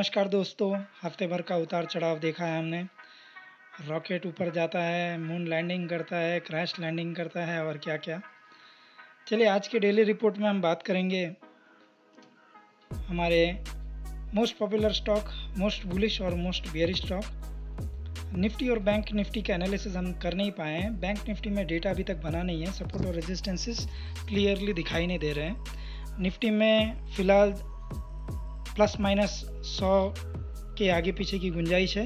नमस्कार दोस्तों। हफ्ते भर का उतार चढ़ाव देखा है हमने। रॉकेट ऊपर जाता है, मून लैंडिंग करता है, क्रैश लैंडिंग करता है और क्या क्या। चलिए आज के डेली रिपोर्ट में हम बात करेंगे हमारे most popular stock, most bullish और मोस्ट बियरिश स्टॉक। निफ्टी और बैंक निफ्टी का एनालिसिस हम कर नहीं पाए हैं। बैंक निफ्टी में डेटा अभी तक बना नहीं है, सपोर्ट और रेजिस्टेंसेस क्लियरली दिखाई नहीं दे रहे हैं। निफ्टी में फ़िलहाल प्लस माइनस 100 के आगे पीछे की गुंजाइश है।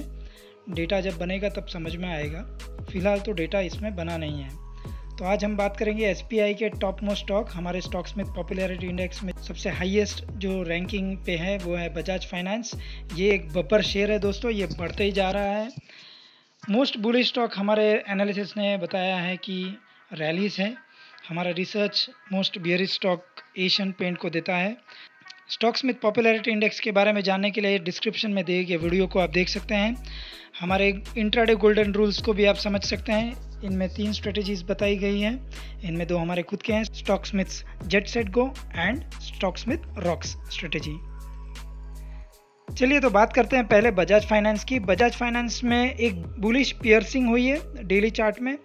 डेटा जब बनेगा तब समझ में आएगा, फ़िलहाल तो डेटा इसमें बना नहीं है। तो आज हम बात करेंगे एसपीआई के टॉप मोस्ट स्टॉक। हमारे स्टॉक स्मिथ पॉपुलैरिटी इंडेक्स में सबसे हाईएस्ट जो रैंकिंग पे है वो है बजाज फाइनेंस। ये एक बब्बर शेयर है दोस्तों, ये बढ़ते ही जा रहा है। मोस्ट बुलिश स्टॉक हमारे एनालिसिस ने बताया है कि रैलीज है। हमारा research most bearish stock Asian Paint को देता है। स्टॉक स्मिथ पॉपुलैरिटी इंडेक्स के बारे में जानने के लिए डिस्क्रिप्शन में दिए गए वीडियो को आप देख सकते हैं। हमारे इंट्राडे गोल्डन रूल्स को भी आप समझ सकते हैं। इनमें 3 स्ट्रेटजीज बताई गई हैं। इनमें 2 हमारे खुद के हैं, stock Smiths jet set go and stock Smith rocks strategy. चलिए तो बात करते हैं पहले बजाज फाइनेंस की। बजाज फाइनेंस में एक बुलिश पियर्सिंग हुई है डेली चार्ट में।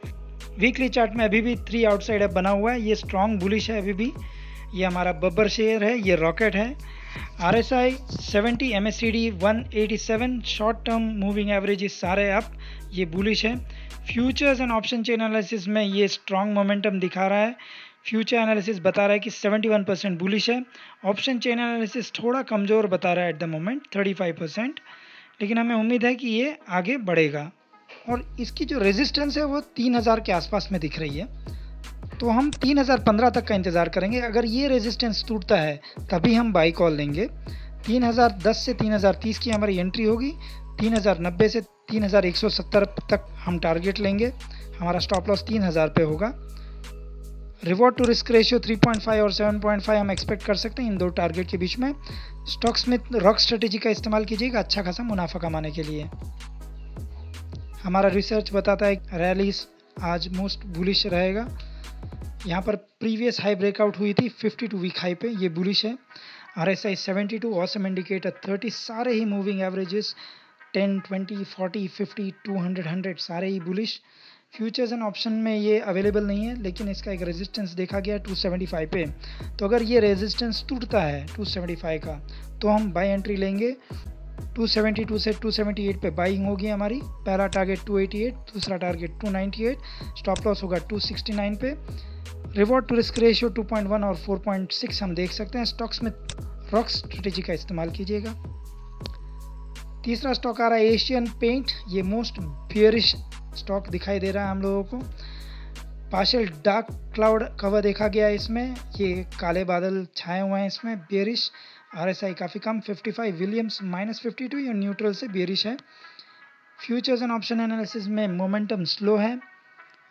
वीकली चार्ट में अभी भी 3 आउटसाइड अप बना हुआ है। ये स्ट्रॉन्ग बुलिश है अभी भी। ये हमारा बब्बर शेयर है, ये रॉकेट है। RSI 70, MACD 187, short term moving average सारे अप, ये बुलिश है। Futures and option chain analysis में ये स्ट्रॉन्ग मोमेंटम दिखा रहा है। फ्यूचर एनालिसिस बता रहा है कि 71% बुलिश है। ऑप्शन चेन एनालिसिस थोड़ा कमज़ोर बता रहा है एट द मोमेंट 35%, लेकिन हमें उम्मीद है कि ये आगे बढ़ेगा। और इसकी जो रेजिस्टेंस है वो 3000 के आसपास में दिख रही है, तो हम 3015 तक का इंतज़ार करेंगे। अगर ये रेजिस्टेंस टूटता है तभी हम बाई कॉल लेंगे। 3010 से 3030 की हमारी एंट्री होगी। 3090 से 3170 तक हम टारगेट लेंगे। हमारा स्टॉप लॉस 3000 पे होगा। रिवॉर्ड टू रिस्क रेशियो 3.5 और 7.5 हम एक्सपेक्ट कर सकते हैं इन 2 टारगेट के बीच में। स्टॉक स्मिथ रॉक स्ट्रेटेजी का इस्तेमाल कीजिएगा अच्छा खासा मुनाफा कमाने के लिए। हमारा रिसर्च बताता है रैलीज आज मोस्ट बुलिश रहेगा। यहाँ पर प्रीवियस हाई ब्रेकआउट हुई थी 52 वीक हाई पे, ये बुलिश है। RSI 72, ऑसम इंडिकेटर 30, सारे ही मूविंग एवरेजेस 10, 20, 40, 50, 200, 100 सारे ही बुलिश। फ्यूचर्स एंड ऑप्शन में ये अवेलेबल नहीं है, लेकिन इसका एक रेजिस्टेंस देखा गया 275 पे। तो अगर ये रेजिस्टेंस टूटता है 275 का तो हम बाई एंट्री लेंगे। 272 से 278 पे बाइंग होगी हमारी। पहला टारगेट 288, दूसरा टारगेट 298, स्टॉप लॉस होगा 269 पे। रिवॉर्ड टू रिस्क रेशियो 2.1 और 4.6 हम देख सकते हैं। स्टॉक स्मिथ रॉक स्ट्रेटेजी का इस्तेमाल कीजिएगा। तीसरा स्टॉक आ रहा है एशियन पेंट। ये मोस्ट बियरिश स्टॉक दिखाई दे रहा है हम लोगों को। पार्शियल डार्क क्लाउड कवर देखा गया है इसमें, ये काले बादल छाए हुए हैं इसमें, बियरिश। RSI काफ़ी कम 55, विलियम्स -52, या न्यूट्रल से बियरिश है। फ्यूचर्स एंड ऑप्शन एनालिसिस में मोमेंटम स्लो है,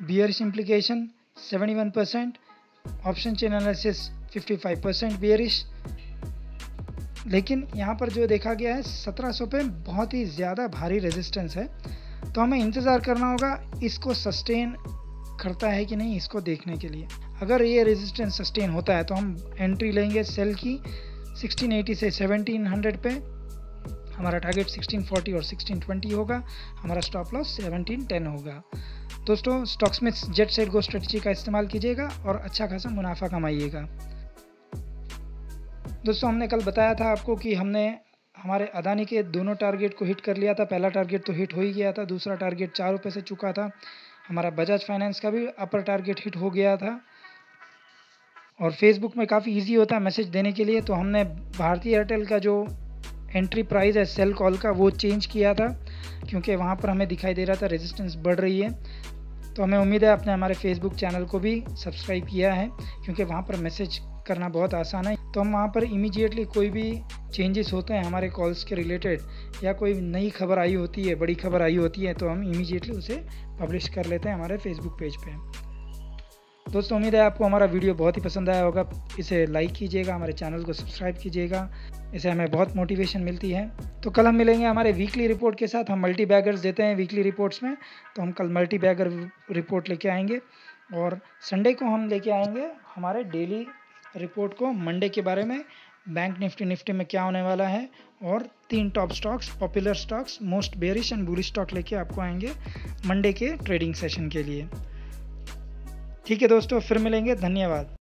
bearish implication 71%, option chain analysis 55% bearish. लेकिन यहाँ पर जो देखा गया है 1700 पे बहुत ही ज़्यादा भारी रेजिस्टेंस है, तो हमें इंतज़ार करना होगा इसको सस्टेन करता है कि नहीं, इसको देखने के लिए। अगर ये रेजिस्टेंस सस्टेन होता है तो हम एंट्री लेंगे सेल की 1680 से 1700 पे। हमारा टारगेट 1640 और 1620 होगा। हमारा स्टॉप लॉस 1710 होगा। दोस्तों stock Smith jet set go strategy का इस्तेमाल कीजिएगा और अच्छा खासा मुनाफा कमाइएगा। दोस्तों हमने कल बताया था आपको कि हमने हमारे अदानी के दोनों टारगेट को हिट कर लिया था। पहला टारगेट तो हिट हो ही गया था, दूसरा टारगेट 4 रुपये से चुका था। हमारा बजाज फाइनेंस का भी अपर टारगेट हिट हो गया था। और फेसबुक में काफ़ी इजी होता है मैसेज देने के लिए, तो हमने भारतीय एयरटेल का जो एंट्री प्राइस है सेल कॉल का वो चेंज किया था, क्योंकि वहाँ पर हमें दिखाई दे रहा था रेजिस्टेंस बढ़ रही है। तो हमें उम्मीद है आपने हमारे फेसबुक चैनल को भी सब्सक्राइब किया है, क्योंकि वहाँ पर मैसेज करना बहुत आसान है। तो हम वहाँ पर इमीडिएटली कोई भी चेंजेस होते हैं हमारे कॉल्स के रिलेटेड, या कोई नई खबर आई होती है, बड़ी खबर आई होती है, तो हम इमीडिएटली उसे पब्लिश कर लेते हैं हमारे फेसबुक पेज पे। दोस्तों उम्मीद है आपको हमारा वीडियो बहुत ही पसंद आया होगा। इसे लाइक कीजिएगा, हमारे चैनल को सब्सक्राइब कीजिएगा, इससे हमें बहुत मोटिवेशन मिलती है। तो कल हम मिलेंगे हमारे वीकली रिपोर्ट के साथ। हम मल्टी बैगर्स देते हैं वीकली रिपोर्ट्स में, तो हम कल मल्टी बैगर रिपोर्ट लेके आएंगे। और संडे को हम लेके आएंगे हमारे डेली रिपोर्ट को, मंडे के बारे में बैंक निफ्टी में क्या होने वाला है, और 3 top stocks, popular stocks, most bearish and bullish stock लेके आपको आएंगे मंडे के ट्रेडिंग सेशन के लिए। ठीक है दोस्तों, फिर मिलेंगे, धन्यवाद।